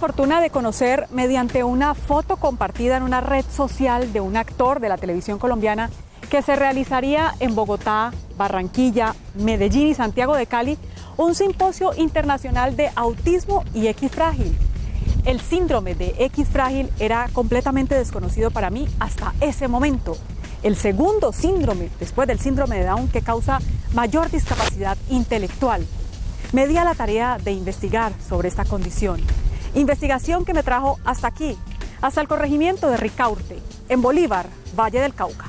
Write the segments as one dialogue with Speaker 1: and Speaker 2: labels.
Speaker 1: fortuna de conocer mediante una foto compartida en una red social de un actor de la televisión colombiana que se realizaría en Bogotá, Barranquilla, Medellín y Santiago de Cali un simposio internacional de autismo y X frágil. El síndrome de X frágil era completamente desconocido para mí hasta ese momento. El segundo síndrome, después del síndrome de Down, que causa mayor discapacidad intelectual. Me di a la tarea de investigar sobre esta condición. Investigación que me trajo hasta aquí, hasta el corregimiento de Ricaurte, en Bolívar, Valle del Cauca.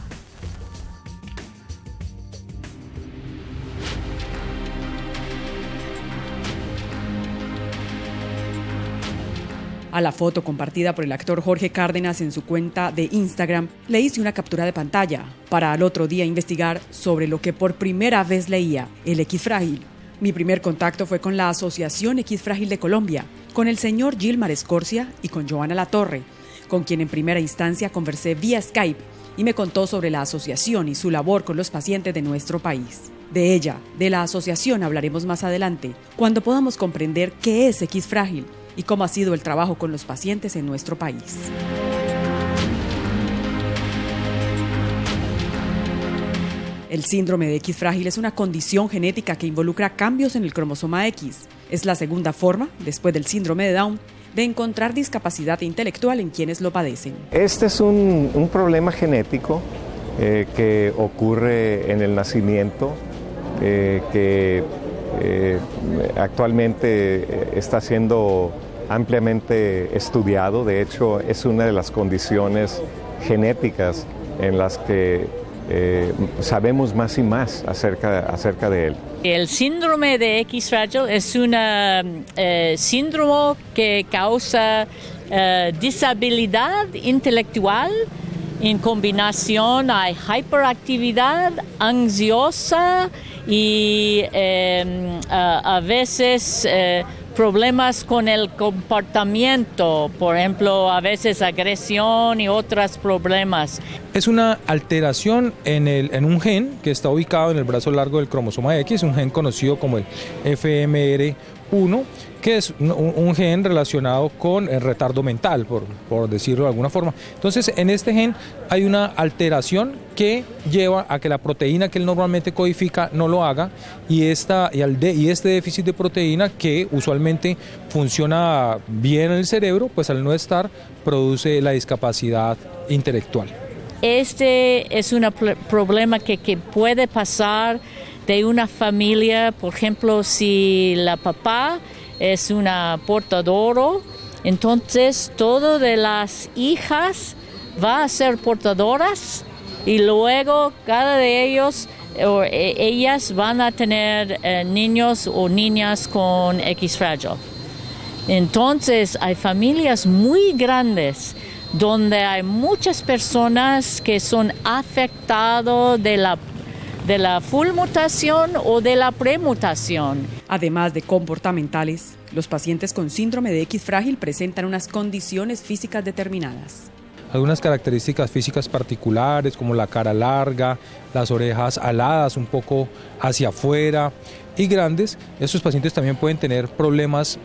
Speaker 1: A la foto compartida por el actor Jorge Cárdenas en su cuenta de Instagram, le hice una captura de pantalla para al otro día investigar sobre lo que por primera vez leía, el X frágil. Mi primer contacto fue con la Asociación X Frágil de Colombia, con el señor Gilmar Escorcia y con Joana Latorre, con quien en primera instancia conversé vía Skype y me contó sobre la asociación y su labor con los pacientes de nuestro país. De ella, de la asociación, hablaremos más adelante, cuando podamos comprender qué es X frágil y cómo ha sido el trabajo con los pacientes en nuestro país. El síndrome de X frágil es una condición genética que involucra cambios en el cromosoma X. Es la segunda forma, después del síndrome de Down, de encontrar discapacidad intelectual en quienes lo padecen.
Speaker 2: Este es un problema genético que ocurre en el nacimiento, que actualmente está siendo ampliamente estudiado. De hecho, es una de las condiciones genéticas en las que sabemos más y más acerca de él.
Speaker 3: El síndrome de X frágil es un síndrome que causa disabilidad intelectual. En combinación hay hiperactividad ansiosa y a veces problemas con el comportamiento, por ejemplo, a veces agresión y otros problemas.
Speaker 4: Es una alteración en un gen que está ubicado en el brazo largo del cromosoma X, un gen conocido como el FMR1, que es un gen relacionado con el retardo mental, por decirlo de alguna forma. Entonces, en este gen hay una alteración que lleva a que la proteína que él normalmente codifica no lo haga, y este déficit de proteína, que usualmente funciona bien en el cerebro, pues al no estar, produce la discapacidad intelectual.
Speaker 3: Este es un problema que puede pasar de una familia. Por ejemplo, si la papá es una portadora, entonces todas de las hijas va a ser portadoras y luego cada de ellos o ellas van a tener niños o niñas con X frágil. Entonces hay familias muy grandes donde hay muchas personas que son afectadas de la full mutación o de la premutación.
Speaker 1: Además de comportamentales, los pacientes con síndrome de X frágil presentan unas condiciones físicas determinadas.
Speaker 4: Algunas características físicas particulares, como la cara larga, las orejas aladas un poco hacia afuera y grandes. Estos pacientes también pueden tener problemas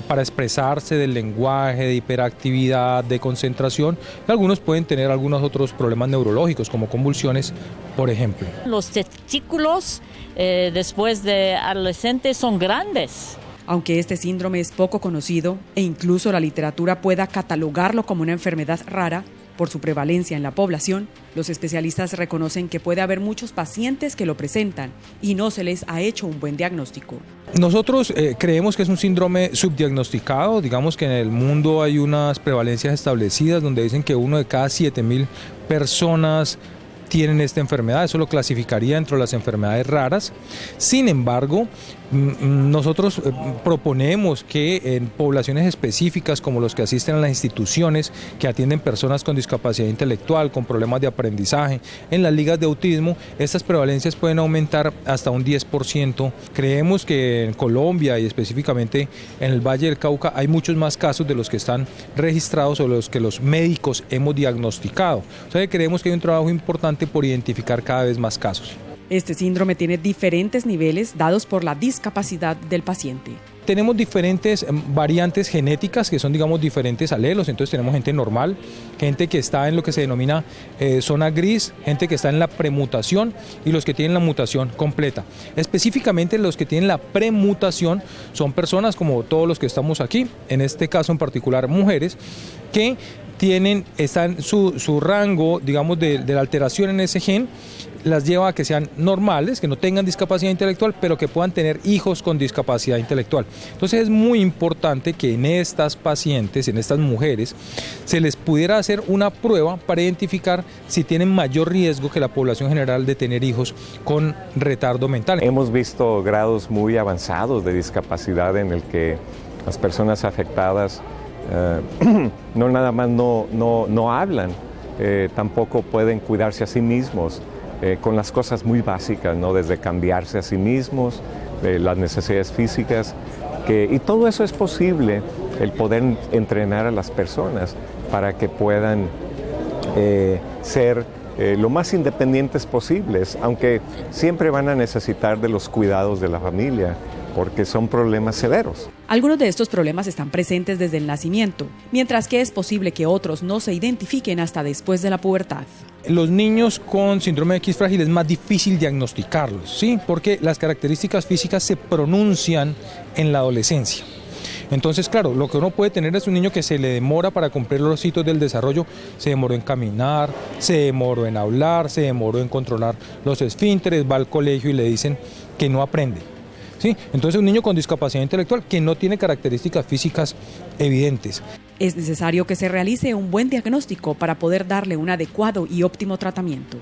Speaker 4: para expresarse del lenguaje, de hiperactividad, de concentración. Y algunos pueden tener algunos otros problemas neurológicos, como convulsiones, por ejemplo.
Speaker 3: Los testículos después de adolescentes son grandes.
Speaker 1: Aunque este síndrome es poco conocido e incluso la literatura pueda catalogarlo como una enfermedad rara por su prevalencia en la población, los especialistas reconocen que puede haber muchos pacientes que lo presentan y no se les ha hecho un buen diagnóstico.
Speaker 4: Nosotros creemos que es un síndrome subdiagnosticado. Digamos que en el mundo hay unas prevalencias establecidas donde dicen que 1 de cada 7.000 personas tienen esta enfermedad. Eso lo clasificaría entre las enfermedades raras. Sin embargo, nosotros proponemos que en poblaciones específicas, como los que asisten a las instituciones que atienden personas con discapacidad intelectual, con problemas de aprendizaje, en las ligas de autismo, estas prevalencias pueden aumentar hasta un 10%. Creemos que en Colombia y específicamente en el Valle del Cauca hay muchos más casos de los que están registrados o de los que los médicos hemos diagnosticado. O sea, creemos que hay un trabajo importante por identificar cada vez más casos.
Speaker 1: Este síndrome tiene diferentes niveles dados por la discapacidad del paciente.
Speaker 4: tenemos diferentes variantes genéticas que son, digamos, diferentes alelos. Entonces tenemos gente normal, gente que está en lo que se denomina zona gris, gente que está en la premutación y los que tienen la mutación completa. Específicamente los que tienen la premutación son personas como todos los que estamos aquí, en este caso en particular mujeres, que están su rango, digamos, de la alteración en ese gen las lleva a que sean normales, que no tengan discapacidad intelectual, pero que puedan tener hijos con discapacidad intelectual. Entonces es muy importante que en estas pacientes, en estas mujeres, se les pudiera hacer una prueba para identificar si tienen mayor riesgo que la población general de tener hijos con retardo mental.
Speaker 2: Hemos visto grados muy avanzados de discapacidad en el que las personas afectadas no nada más no hablan, tampoco pueden cuidarse a sí mismos con las cosas muy básicas, ¿no? Desde cambiarse a sí mismos, las necesidades físicas, y todo eso es posible, el poder entrenar a las personas para que puedan ser lo más independientes posibles, aunque siempre van a necesitar de los cuidados de la familia, porque son problemas severos.
Speaker 1: Algunos de estos problemas están presentes desde el nacimiento, mientras que es posible que otros no se identifiquen hasta después de la pubertad.
Speaker 4: Los niños con síndrome de X frágil es más difícil diagnosticarlos, ¿sí? Porque las características físicas se pronuncian en la adolescencia. Entonces, claro, lo que uno puede tener es un niño que se le demora para cumplir los hitos del desarrollo, se demoró en caminar, se demoró en hablar, se demoró en controlar los esfínteres, va al colegio y le dicen que no aprende. ¿Sí? Entonces un niño con discapacidad intelectual que no tiene características físicas evidentes.
Speaker 1: Es necesario que se realice un buen diagnóstico para poder darle un adecuado y óptimo tratamiento.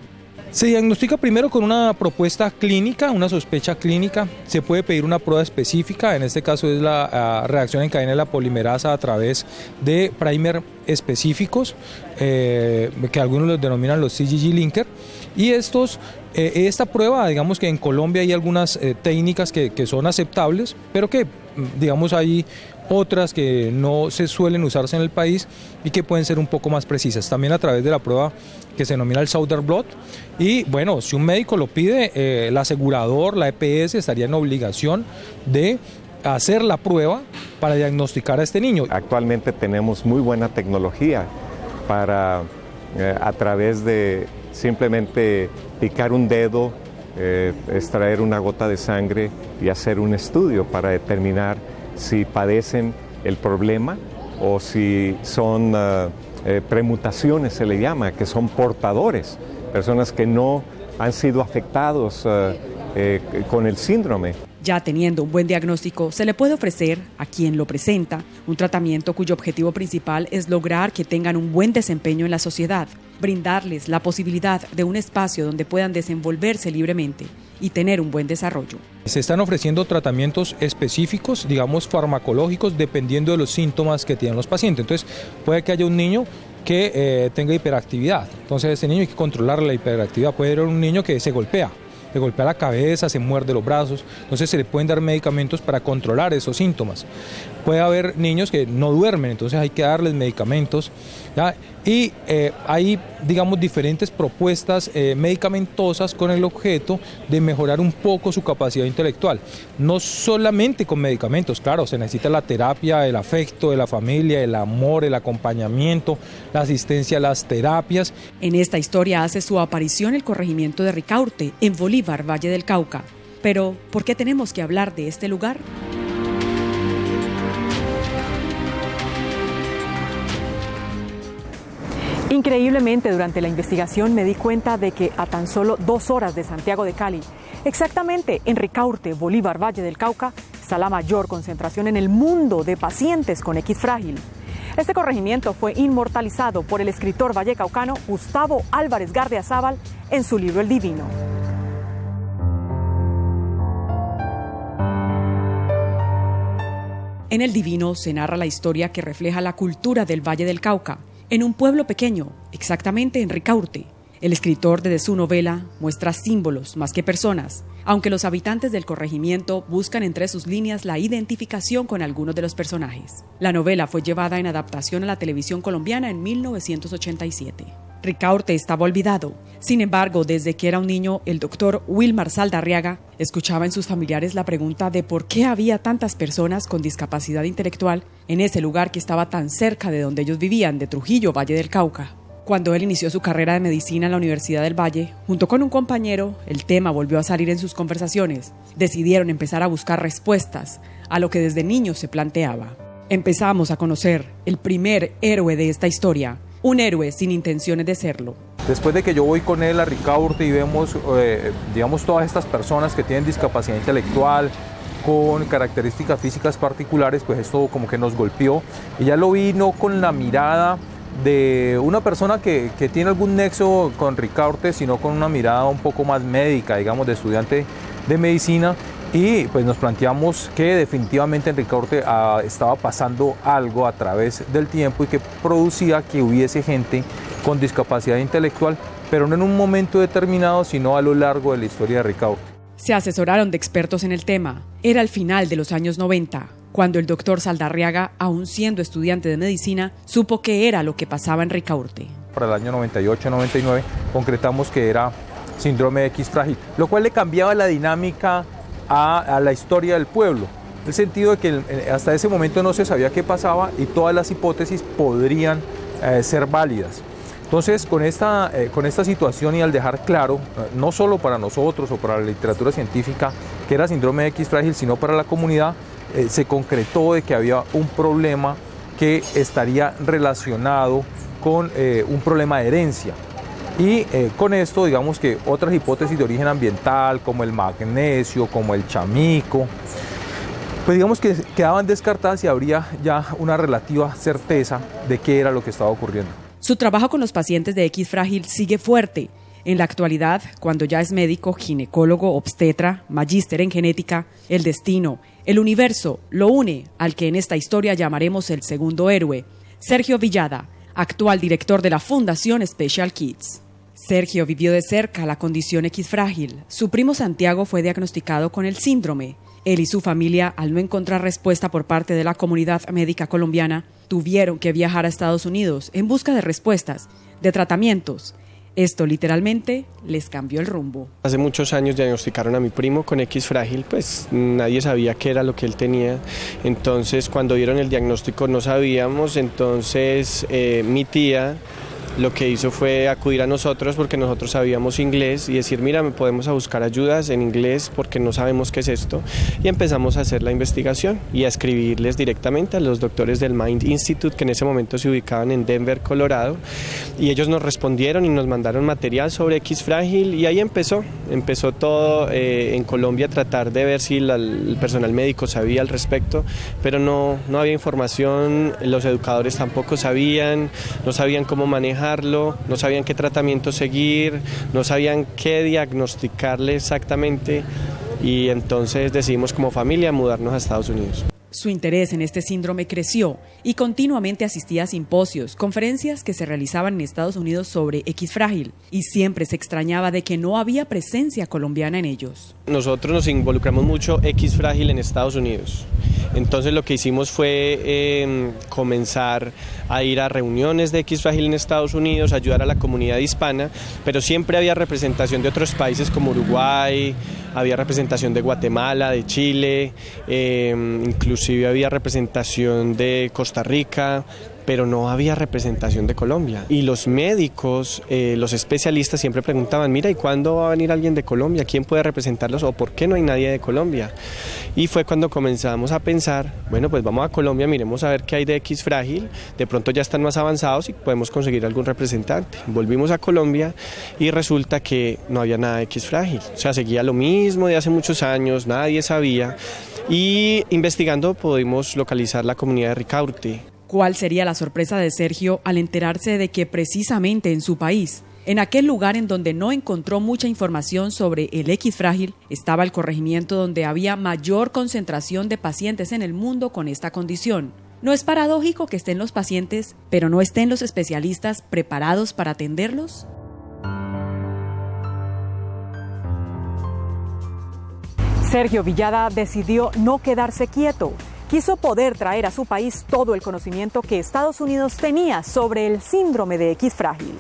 Speaker 4: Se diagnostica primero con una propuesta clínica, una sospecha clínica. Se puede pedir una prueba específica, en este caso es la reacción en cadena de la polimerasa a través de primer específicos, que algunos los denominan los CGG linker. Y esta prueba, digamos que en Colombia hay algunas técnicas que son aceptables, pero que, digamos, hay otras que no se suelen usarse en el país y que pueden ser un poco más precisas. También a través de la prueba que se denomina el Southern Blot. Y bueno, si un médico lo pide, el asegurador, la EPS, estaría en obligación de hacer la prueba para diagnosticar a este niño.
Speaker 2: Actualmente tenemos muy buena tecnología para, a través de simplemente picar un dedo, extraer una gota de sangre y hacer un estudio para determinar si padecen el problema o si son premutaciones, se le llama, que son portadores, personas que no han sido afectados con el síndrome.
Speaker 1: Ya teniendo un buen diagnóstico, se le puede ofrecer a quien lo presenta un tratamiento cuyo objetivo principal es lograr que tengan un buen desempeño en la sociedad, brindarles la posibilidad de un espacio donde puedan desenvolverse libremente y tener un buen desarrollo.
Speaker 4: Se están ofreciendo tratamientos específicos, digamos farmacológicos, dependiendo de los síntomas que tienen los pacientes. Entonces, puede que haya un niño que tenga hiperactividad, entonces ese niño hay que controlar la hiperactividad. Puede haber un niño que se golpea la cabeza, se muerde los brazos, entonces se le pueden dar medicamentos para controlar esos síntomas. Puede haber niños que no duermen, entonces hay que darles medicamentos, ¿ya? Y hay, digamos, diferentes propuestas medicamentosas con el objeto de mejorar un poco su capacidad intelectual. No solamente con medicamentos, claro, se necesita la terapia, el afecto de la familia, el amor, el acompañamiento, la asistencia a las terapias.
Speaker 1: En esta historia hace su aparición el corregimiento de Ricaurte, en Bolívar, Valle del Cauca. Pero, ¿por qué tenemos que hablar de este lugar? Increíblemente, durante la investigación me di cuenta de que a tan solo 2 horas de Santiago de Cali, exactamente en Ricaurte, Bolívar, Valle del Cauca, está la mayor concentración en el mundo de pacientes con X frágil. Este corregimiento fue inmortalizado por el escritor vallecaucano Gustavo Álvarez Gardiazabal en su libro El Divino. En El Divino se narra la historia que refleja la cultura del Valle del Cauca, en un pueblo pequeño, exactamente en Ricaurte. El escritor desde su novela muestra símbolos más que personas, aunque los habitantes del corregimiento buscan entre sus líneas la identificación con algunos de los personajes. La novela fue llevada en adaptación a la televisión colombiana en 1987.
Speaker 5: Ricaurte estaba olvidado. Sin embargo, desde que era un niño, el doctor Wilmar Saldarriaga escuchaba en sus familiares la pregunta de por qué había tantas personas con discapacidad intelectual en ese lugar que estaba tan cerca de donde ellos vivían, de Trujillo, Valle del Cauca. Cuando él inició su carrera de medicina en la Universidad del Valle, junto con un compañero, el tema volvió a salir en sus conversaciones. Decidieron empezar a buscar respuestas a lo que desde niños se planteaba. Empezamos a conocer el primer héroe de esta historia, un héroe sin intenciones de serlo.
Speaker 4: Después de que yo voy con él a Ricaurte y vemos, todas estas personas que tienen discapacidad intelectual, con características físicas particulares, pues esto como que nos golpeó. Y ya lo vi no con la mirada de una persona que tiene algún nexo con Ricaurte, sino con una mirada un poco más médica, digamos, de estudiante de medicina. Y pues nos planteamos que definitivamente en Ricaurte estaba pasando algo a través del tiempo y que producía que hubiese gente con discapacidad intelectual, pero no en un momento determinado, sino a lo largo de la historia de Ricaurte.
Speaker 5: Se asesoraron de expertos en el tema. Era el final de los años 90, cuando el doctor Saldarriaga, aún siendo estudiante de medicina, supo qué era lo que pasaba en Ricaurte.
Speaker 4: Para el año 98-99 concretamos que era síndrome de X frágil, lo cual le cambiaba la dinámica a la historia del pueblo, en el sentido de que hasta ese momento no se sabía qué pasaba y todas las hipótesis podrían ser válidas. Entonces, con esta situación y al dejar claro, no solo para nosotros o para la literatura científica, que era síndrome de X frágil, sino para la comunidad, se concretó de que había un problema que estaría relacionado con un problema de herencia. Y con esto, digamos que otras hipótesis de origen ambiental, como el magnesio, como el chamico, pues digamos que quedaban descartadas y habría ya una relativa certeza de qué era lo que estaba ocurriendo.
Speaker 5: Su trabajo con los pacientes de X frágil sigue fuerte. En la actualidad, cuando ya es médico, ginecólogo, obstetra, magíster en genética, el destino, el universo, lo une al que en esta historia llamaremos el segundo héroe, Sergio Villada, actual director de la Fundación Special Kids. Sergio vivió de cerca la condición X frágil. Su primo Santiago fue diagnosticado con el síndrome. Él y su familia, al no encontrar respuesta por parte de la comunidad médica colombiana, tuvieron que viajar a Estados Unidos en busca de respuestas, de tratamientos. Esto literalmente les cambió el rumbo.
Speaker 6: Hace muchos años diagnosticaron a mi primo con X frágil, pues nadie sabía qué era lo que él tenía. Entonces cuando dieron el diagnóstico no sabíamos, entonces mi tía lo que hizo fue acudir a nosotros porque nosotros sabíamos inglés y decir, mira, podemos a buscar ayudas en inglés porque no sabemos qué es esto. Y empezamos a hacer la investigación y a escribirles directamente a los doctores del Mind Institute, que en ese momento se ubicaban en Denver, Colorado. Y ellos nos respondieron y nos mandaron material sobre X frágil y ahí empezó todo en Colombia, tratar de ver si el personal médico sabía al respecto, pero no había información, los educadores tampoco sabían, no sabían cómo manejar, no sabían qué tratamiento seguir, no sabían qué diagnosticarle exactamente y entonces decidimos como familia mudarnos a Estados Unidos.
Speaker 5: Su interés en este síndrome creció y continuamente asistía a simposios, conferencias que se realizaban en Estados Unidos sobre X frágil y siempre se extrañaba de que no había presencia colombiana en ellos.
Speaker 6: Nosotros nos involucramos mucho X frágil en Estados Unidos. Entonces lo que hicimos fue comenzar a ir a reuniones de X frágil en Estados Unidos, ayudar a la comunidad hispana, pero siempre había representación de otros países como Uruguay, había representación de Guatemala, de Chile, inclusive había representación de Costa Rica, pero no había representación de Colombia. Y los médicos, los especialistas siempre preguntaban, mira, ¿y cuándo va a venir alguien de Colombia? ¿Quién puede representarlos? ¿O por qué no hay nadie de Colombia? Y fue cuando comenzamos a pensar, bueno, pues vamos a Colombia, miremos a ver qué hay de X frágil, de pronto ya están más avanzados y podemos conseguir algún representante. Volvimos a Colombia y resulta que no había nada de X frágil. O sea, seguía lo mismo de hace muchos años, nadie sabía. Y investigando pudimos localizar la comunidad de Ricaurte.
Speaker 5: ¿Cuál sería la sorpresa de Sergio al enterarse de que precisamente en su país, en aquel lugar en donde no encontró mucha información sobre el X frágil, estaba el corregimiento donde había mayor concentración de pacientes en el mundo con esta condición? ¿No es paradójico que estén los pacientes, pero no estén los especialistas preparados para atenderlos?
Speaker 1: Sergio Villada decidió no quedarse quieto. Quiso poder traer a su país todo el conocimiento que Estados Unidos tenía sobre el síndrome de X frágil.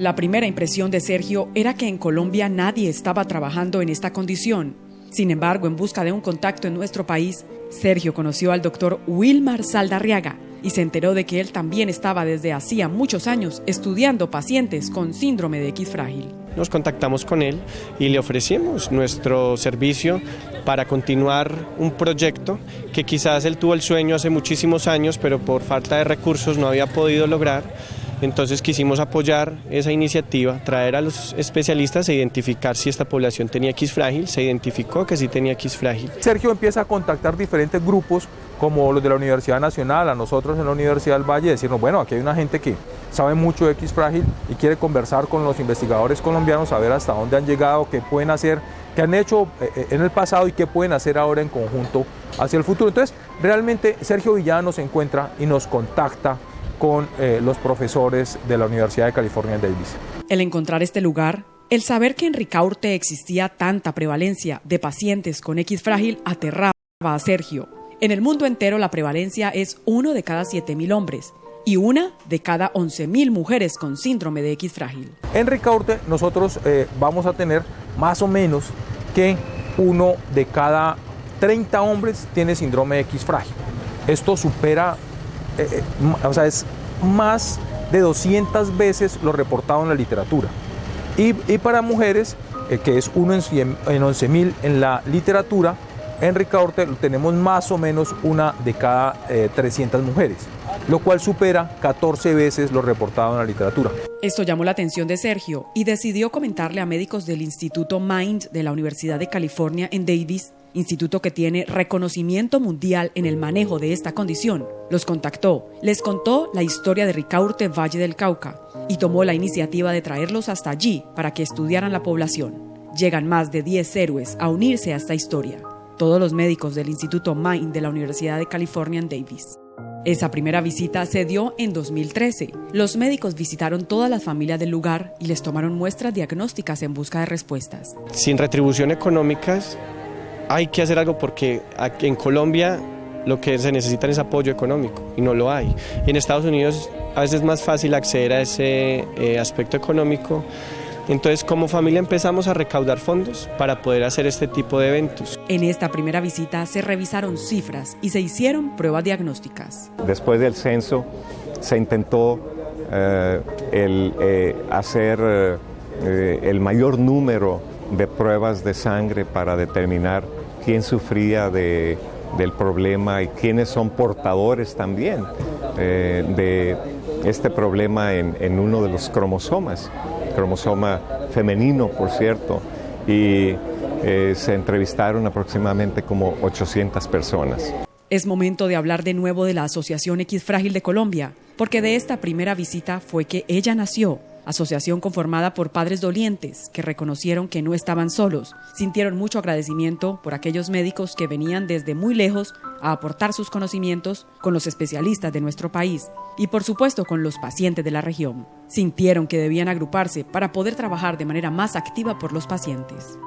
Speaker 5: La primera impresión de Sergio era que en Colombia nadie estaba trabajando en esta condición. Sin embargo, en busca de un contacto en nuestro país, Sergio conoció al doctor Wilmar Saldarriaga y se enteró de que él también estaba desde hacía muchos años estudiando pacientes con síndrome de X frágil.
Speaker 6: Nos contactamos con él y le ofrecimos nuestro servicio para continuar un proyecto que quizás él tuvo el sueño hace muchísimos años, pero por falta de recursos no había podido lograr. Entonces quisimos apoyar esa iniciativa, traer a los especialistas e identificar si esta población tenía X frágil. Se identificó que sí tenía X frágil.
Speaker 7: Sergio empieza a contactar diferentes grupos como los de la Universidad Nacional, a nosotros en la Universidad del Valle, decirnos, bueno, aquí hay una gente que sabe mucho de X frágil y quiere conversar con los investigadores colombianos, saber hasta dónde han llegado, qué pueden hacer, qué han hecho en el pasado y qué pueden hacer ahora en conjunto hacia el futuro. Entonces, realmente Sergio Villada nos encuentra y nos contacta con los profesores de la Universidad de California en Davis.
Speaker 5: El encontrar este lugar, el saber que en Ricaurte existía tanta prevalencia de pacientes con X frágil aterraba a Sergio. En el mundo entero la prevalencia es 1 de cada 7.000 hombres y 1 de cada 11.000 mujeres con síndrome de X frágil.
Speaker 7: En Ricaurte nosotros vamos a tener más o menos que 1 de cada 30 hombres tiene síndrome de X frágil. Esto supera, es más de 200 veces lo reportado en la literatura. Y para mujeres, que es 1 en 11.000 en la literatura, en Ricaurte tenemos más o menos 1 de cada 300 mujeres, lo cual supera 14 veces lo reportado en la literatura.
Speaker 5: Esto llamó la atención de Sergio y decidió comentarle a médicos del Instituto Mind de la Universidad de California en Davis, instituto que tiene reconocimiento mundial en el manejo de esta condición. Los contactó, les contó la historia de Ricaurte Valle del Cauca y tomó la iniciativa de traerlos hasta allí para que estudiaran la población. Llegan más de 10 héroes a unirse a esta historia. Todos los médicos del Instituto Mind de la Universidad de California en Davis. Esa primera visita se dio en 2013. Los médicos visitaron todas las familias del lugar y les tomaron muestras diagnósticas en busca de respuestas.
Speaker 6: Sin retribución económicas hay que hacer algo porque aquí en Colombia lo que se necesita es apoyo económico y no lo hay. Y en Estados Unidos a veces es más fácil acceder a ese aspecto económico. Entonces, como familia empezamos a recaudar fondos para poder hacer este tipo de eventos.
Speaker 5: En esta primera visita se revisaron cifras y se hicieron pruebas diagnósticas.
Speaker 2: Después del censo se intentó hacer el mayor número de pruebas de sangre para determinar quién sufría del problema y quiénes son portadores también de este problema en uno de los cromosomas. Cromosoma femenino, por cierto, y se entrevistaron aproximadamente como 800 personas.
Speaker 5: Es momento de hablar de nuevo de la Asociación X Frágil de Colombia, porque de esta primera visita fue que ella nació. Asociación conformada por padres dolientes que reconocieron que no estaban solos, sintieron mucho agradecimiento por aquellos médicos que venían desde muy lejos a aportar sus conocimientos con los especialistas de nuestro país y por supuesto con los pacientes de la región. Sintieron que debían agruparse para poder trabajar de manera más activa por los pacientes.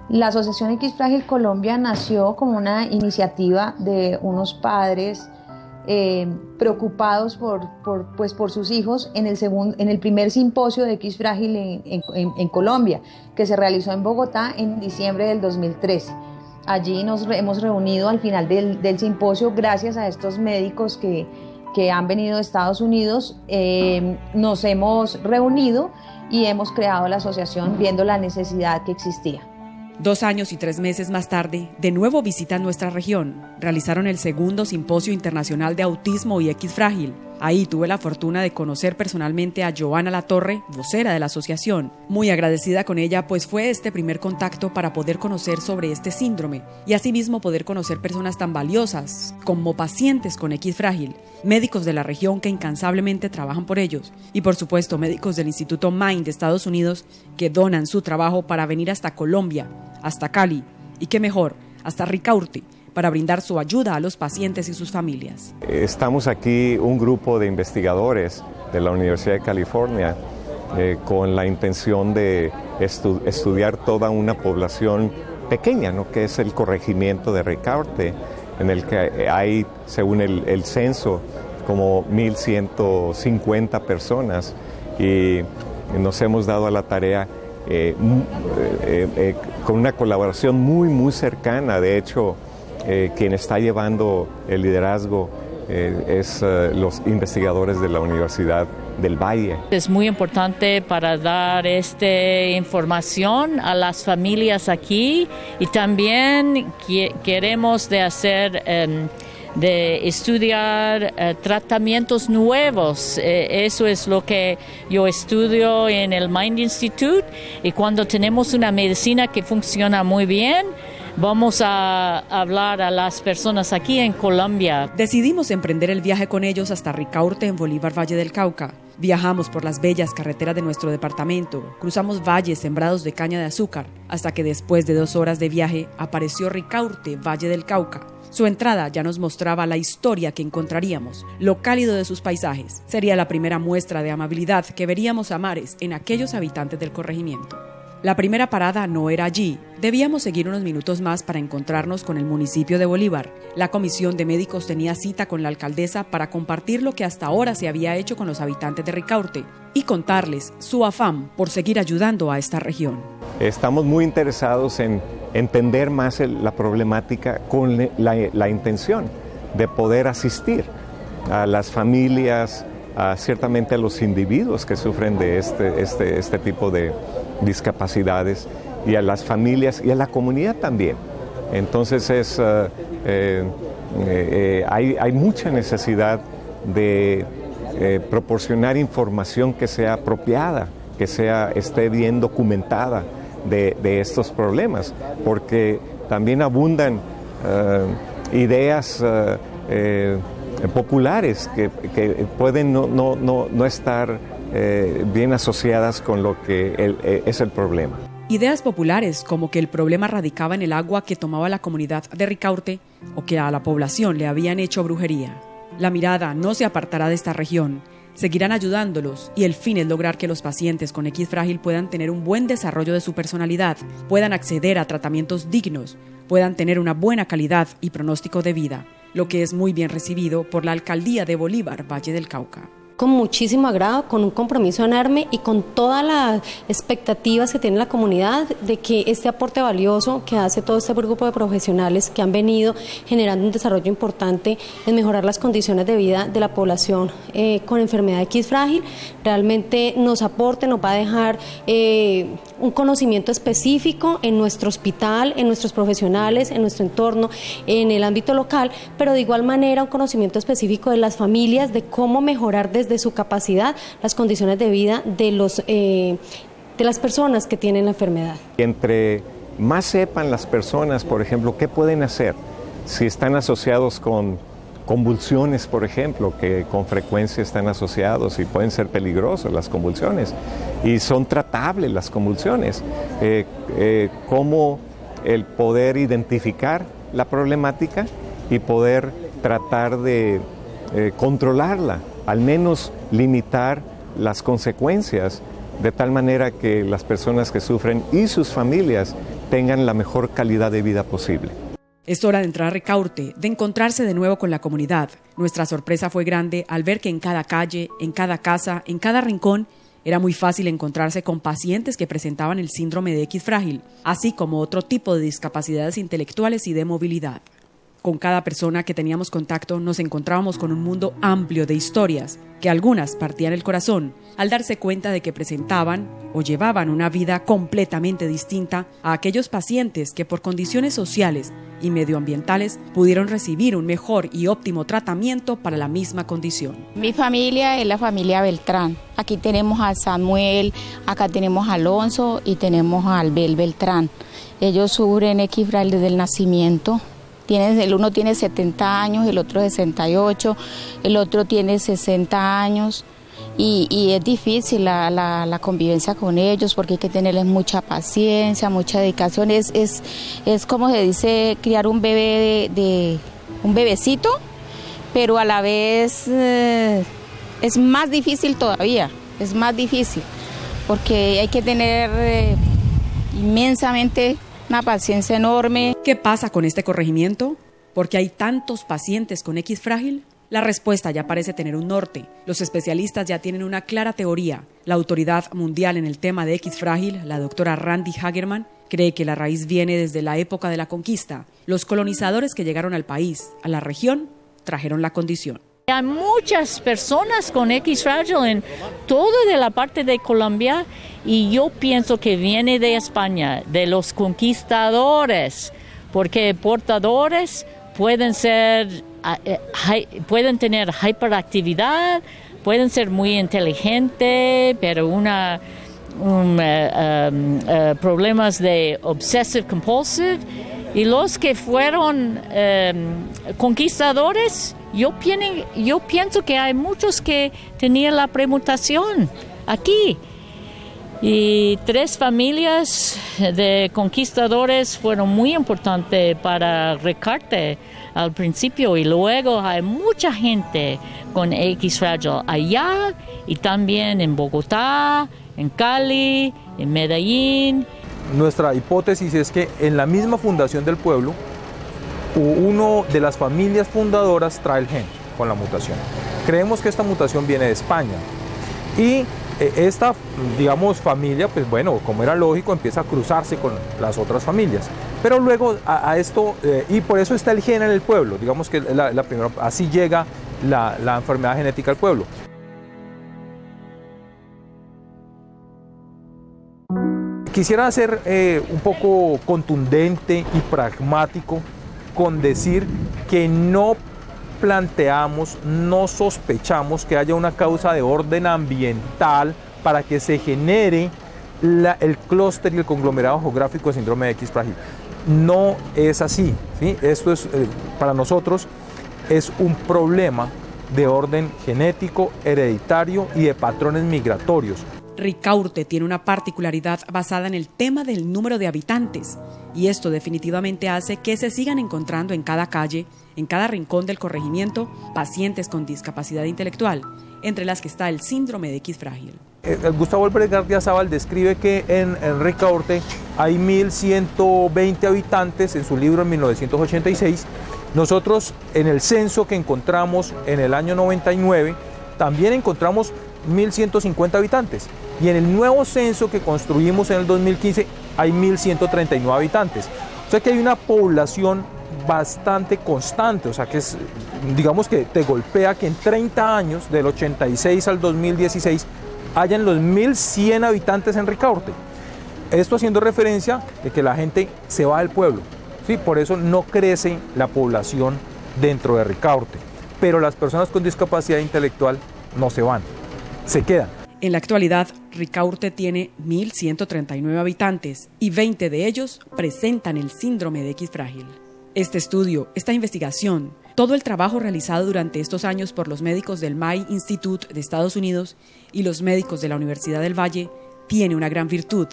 Speaker 8: La Asociación X Frágil Colombia nació como una iniciativa de unos padres preocupados por sus hijos en el primer simposio de X Frágil en Colombia, que se realizó en Bogotá en diciembre del 2013. Allí nos hemos reunido al final del simposio gracias a estos médicos que han venido de Estados Unidos. Nos hemos reunido y hemos creado la asociación viendo la necesidad que existía.
Speaker 5: 2 años y 3 meses más tarde, de nuevo visitan nuestra región. Realizaron el segundo Simposio Internacional de Autismo y X Frágil. Ahí tuve la fortuna de conocer personalmente a Joana Latorre, vocera de la asociación. Muy agradecida con ella, pues fue este primer contacto para poder conocer sobre este síndrome y asimismo poder conocer personas tan valiosas como pacientes con X Frágil, médicos de la región que incansablemente trabajan por ellos y por supuesto médicos del Instituto Mind de Estados Unidos que donan su trabajo para venir hasta Colombia, hasta Cali y qué mejor, hasta Ricaurte, para brindar su ayuda a los pacientes y sus familias.
Speaker 2: Estamos aquí un grupo de investigadores de la Universidad de California con la intención de estudiar toda una población pequeña, ¿no? Que es el corregimiento de Ricaurte, en el que hay, según el censo, como 1.150 personas y nos hemos dado a la tarea con una colaboración muy cercana. De hecho, quien está llevando el liderazgo es los investigadores de la Universidad del Valle.
Speaker 3: Es muy importante para dar esta información a las familias aquí, y también queremos de estudiar tratamientos nuevos. Eso es lo que yo estudio en el Mind Institute, y cuando tenemos una medicina que funciona muy bien, vamos a hablar a las personas aquí en Colombia.
Speaker 5: Decidimos emprender el viaje con ellos hasta Ricaurte, en Bolívar, Valle del Cauca. Viajamos por las bellas carreteras de nuestro departamento, cruzamos valles sembrados de caña de azúcar, hasta que después de 2 horas de viaje apareció Ricaurte, Valle del Cauca. Su entrada ya nos mostraba la historia que encontraríamos, lo cálido de sus paisajes. Sería la primera muestra de amabilidad que veríamos a mares en aquellos habitantes del corregimiento. La primera parada no era allí. Debíamos seguir unos minutos más para encontrarnos con el municipio de Bolívar. La comisión de médicos tenía cita con la alcaldesa para compartir lo que hasta ahora se había hecho con los habitantes de Ricaurte y contarles su afán por seguir ayudando a esta región.
Speaker 2: Estamos muy interesados en entender más la problemática con la intención de poder asistir a las familias, ciertamente a los individuos que sufren de este tipo de discapacidades, y a las familias y a la comunidad también. Entonces hay mucha necesidad de proporcionar información que sea apropiada, que esté bien documentada de estos problemas, porque también abundan ideas populares que pueden no estar bien asociadas con lo que es el problema.
Speaker 5: Ideas populares como que el problema radicaba en el agua que tomaba la comunidad de Ricaurte, o que a la población le habían hecho brujería. La mirada no se apartará de esta región. Seguirán ayudándolos, y el fin es lograr que los pacientes con X frágil puedan tener un buen desarrollo de su personalidad, puedan acceder a tratamientos dignos, puedan tener una buena calidad y pronóstico de vida, lo que es muy bien recibido por la Alcaldía de Bolívar, Valle del Cauca.
Speaker 9: Con muchísimo agrado, con un compromiso enorme y con todas las expectativas que tiene la comunidad de que este aporte valioso que hace todo este grupo de profesionales que han venido generando un desarrollo importante en mejorar las condiciones de vida de la población con enfermedad X frágil, realmente nos aporte, nos va a dejar un conocimiento específico en nuestro hospital, en nuestros profesionales, en nuestro entorno, en el ámbito local, pero de igual manera un conocimiento específico de las familias, de cómo mejorar desde su capacidad las condiciones de vida de las personas que tienen la enfermedad.
Speaker 2: Entre más sepan las personas, por ejemplo, qué pueden hacer si están asociados con convulsiones, por ejemplo, que con frecuencia están asociados y pueden ser peligrosas las convulsiones, y son tratables las convulsiones, cómo el poder identificar la problemática y poder tratar de controlarla, al menos limitar las consecuencias, de tal manera que las personas que sufren y sus familias tengan la mejor calidad de vida posible.
Speaker 5: Es hora de entrar a Ricaurte, de encontrarse de nuevo con la comunidad. Nuestra sorpresa fue grande al ver que en cada calle, en cada casa, en cada rincón, era muy fácil encontrarse con pacientes que presentaban el síndrome de X frágil, así como otro tipo de discapacidades intelectuales y de movilidad. Con cada persona que teníamos contacto nos encontrábamos con un mundo amplio de historias, que algunas partían el corazón al darse cuenta de que presentaban o llevaban una vida completamente distinta a aquellos pacientes que por condiciones sociales y medioambientales pudieron recibir un mejor y óptimo tratamiento para la misma condición.
Speaker 10: Mi familia es la familia Beltrán. Aquí tenemos a Samuel, acá tenemos a Alonso y tenemos a Albel Beltrán. Ellos sufren X frágil desde el nacimiento. El uno tiene 70 años, el otro 68, el otro tiene 60 años y es difícil la convivencia con ellos porque hay que tenerles mucha paciencia, mucha dedicación. Es como se dice, criar un bebé un bebecito, pero a la vez es más difícil todavía, es más difícil porque hay que tener inmensamente una paciencia enorme.
Speaker 5: ¿Qué pasa con este corregimiento? ¿Por qué hay tantos pacientes con X frágil? La respuesta ya parece tener un norte. Los especialistas ya tienen una clara teoría. La autoridad mundial en el tema de X frágil, la doctora Randi Hagerman, cree que la raíz viene desde la época de la conquista. Los colonizadores que llegaron al país, a la región, trajeron la condición.
Speaker 3: Hay muchas personas con X frágil en toda de la parte de Colombia y yo pienso que viene de España, de los conquistadores, porque portadores pueden tener hiperactividad, pueden ser muy inteligentes, pero problemas de obsessive compulsive. Y los que fueron conquistadores, yo pienso que hay muchos que tenían la premutación aquí. Y 3 familias de conquistadores fueron muy importantes para Ricaurte al principio y luego hay mucha gente con X frágil allá y también en Bogotá, en Cali, en Medellín.
Speaker 7: Nuestra hipótesis es que en la misma fundación del pueblo, uno de las familias fundadoras trae el gen con la mutación. Creemos que esta mutación viene de España y esta, digamos, familia, pues bueno, como era lógico, empieza a cruzarse con las otras familias. Pero luego a esto, y por eso está el gen en el pueblo, digamos que la primera, así llega la enfermedad genética al pueblo. Quisiera ser un poco contundente y pragmático con decir que no planteamos, no sospechamos que haya una causa de orden ambiental para que se genere el clúster y el conglomerado geográfico de síndrome de X frágil. No es así, ¿sí? Esto es, para nosotros es un problema de orden genético, hereditario y de patrones migratorios.
Speaker 5: Ricaurte tiene una particularidad basada en el tema del número de habitantes y esto definitivamente hace que se sigan encontrando en cada calle, en cada rincón del corregimiento, pacientes con discapacidad intelectual, entre las que está el síndrome de X frágil.
Speaker 7: Gustavo Álvarez Gardiazabal describe que en Ricaurte hay 1.120 habitantes en su libro en 1986. Nosotros en el censo que encontramos en el año 99 también encontramos 1.150 habitantes y en el nuevo censo que construimos en el 2015 hay 1.139 habitantes. O sea que hay una población bastante constante, o sea que es, digamos que te golpea que en 30 años, del 86 al 2016, hayan los 1.100 habitantes en Ricaurte. Esto haciendo referencia de que la gente se va del pueblo, ¿sí? Por eso no crece la población dentro de Ricaurte, pero las personas con discapacidad intelectual no se van, se quedan.
Speaker 5: En la actualidad, Ricaurte tiene 1.139 habitantes y 20 de ellos presentan el síndrome de X frágil. Este estudio, esta investigación, todo el trabajo realizado durante estos años por los médicos del May Institute de Estados Unidos y los médicos de la Universidad del Valle tiene una gran virtud.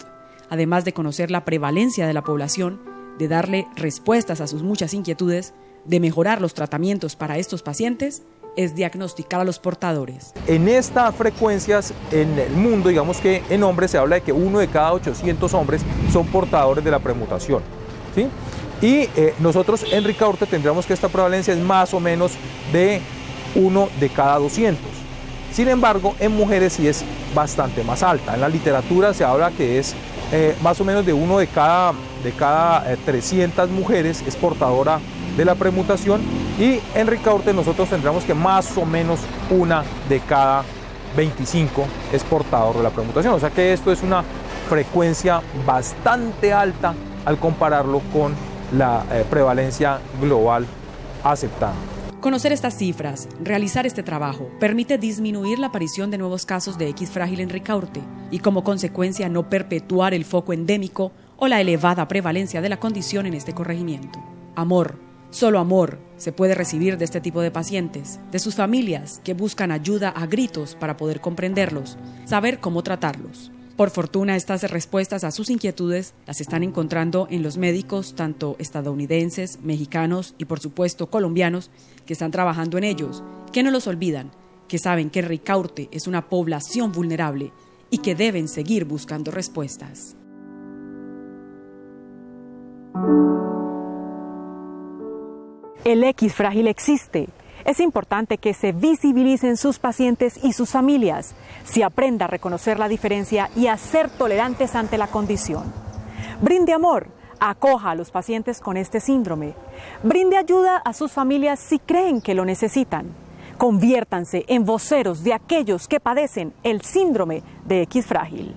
Speaker 5: Además de conocer la prevalencia de la población, de darle respuestas a sus muchas inquietudes, de mejorar los tratamientos para estos pacientes, es diagnosticar a los portadores.
Speaker 7: En estas frecuencias en el mundo, digamos que en hombres se habla de que 1 de cada 800 hombres son portadores de la premutación, ¿sí? Y nosotros en Ricaurte tendríamos que esta prevalencia es más o menos de 1 de cada 200. Sin embargo, en mujeres sí es bastante más alta. En la literatura se habla que es más o menos de 1 de cada 300 mujeres es portadora de la premutación y en Ricaurte nosotros tendríamos que más o menos 1 de cada 25 es portador de la premutación. O sea que esto es una frecuencia bastante alta al compararlo con la prevalencia global aceptada.
Speaker 5: Conocer estas cifras, realizar este trabajo, permite disminuir la aparición de nuevos casos de X frágil en Ricaurte y como consecuencia no perpetuar el foco endémico o la elevada prevalencia de la condición en este corregimiento. Amor, solo amor se puede recibir de este tipo de pacientes, de sus familias que buscan ayuda a gritos para poder comprenderlos, saber cómo tratarlos. Por fortuna, estas respuestas a sus inquietudes las están encontrando en los médicos, tanto estadounidenses, mexicanos y por supuesto colombianos, que están trabajando en ellos, que no los olvidan, que saben que Ricaurte es una población vulnerable y que deben seguir buscando respuestas. El X frágil existe.
Speaker 1: Es importante que se visibilicen sus pacientes y sus familias, se aprenda a reconocer la diferencia y a ser tolerantes ante la condición. Brinde amor, acoja a los pacientes con este síndrome. Brinde ayuda a sus familias si creen que lo necesitan. Conviértanse en voceros de aquellos que padecen el síndrome de X frágil.